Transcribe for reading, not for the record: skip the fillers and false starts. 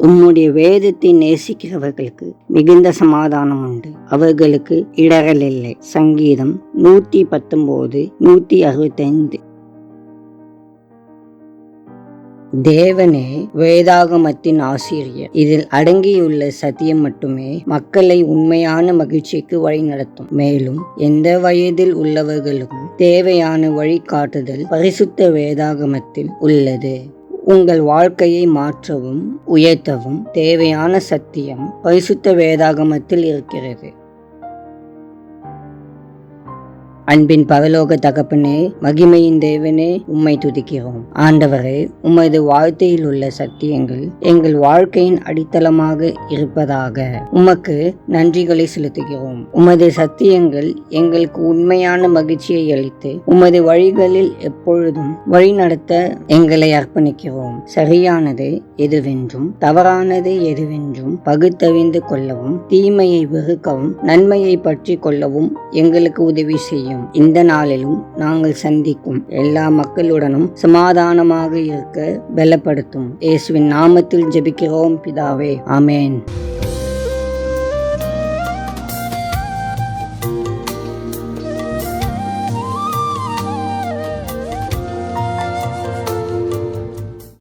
உம்முடைய வேதத்தை நேசிக்கிறவர்களுக்கு மிகுந்த சமாதானம் உண்டு, அவர்களுக்கு இடரல் இல்லை. சங்கீதம் 119 165. தேவனே வேதாகமத்தின் ஆசிரியர். இதில் அடங்கியுள்ள சத்தியம் மட்டுமே மக்களை உண்மையான மகிழ்ச்சிக்கு வழி நடத்தும். மேலும் எந்த வயதில் உள்ளவர்களுக்கும் தேவையான வழிகாட்டுதல் பரிசுத்த வேதாகமத்தில் உள்ளது. உங்கள் வாழ்க்கையை மாற்றவும் உயர்த்தவும் தேவையான சத்தியம் பரிசுத்த வேதாகமத்தில் இருக்கிறது. அன்பின் பரலோக தகப்பனே, மகிமையின் தேவனே, உம்மை துதிக்கிறோம். ஆண்டவரே, உமது வார்த்தையில் உள்ள சத்தியங்கள் எங்கள் வாழ்க்கையின் அடித்தளமாக இருப்பதாக உமக்கு நன்றிகளை செலுத்துகிறோம். உமது சத்தியங்கள் எங்களுக்கு உண்மையான மகிழ்ச்சியை அளித்து உமது வழிகளில் எப்பொழுதும் வழி நடத்த எங்களை அர்ப்பணிக்கிறோம். சரியானது எதுவென்றும் தவறானது எதுவென்றும் பகுத்தறிந்து கொள்ளவும், தீமையை வெறுக்கவும், நன்மையை பற்றி கொள்ளவும் எங்களுக்கு உதவி செய்யும். இந்த நாளிலும் நாங்கள் சந்திக்கும் எல்லா மக்களுடனும் சமாதானமாக இருக்க பலப்படுத்தும். இயேசுவின் நாமத்தில் ஜெபிக்கிறோம் பிதாவே, ஆமென்.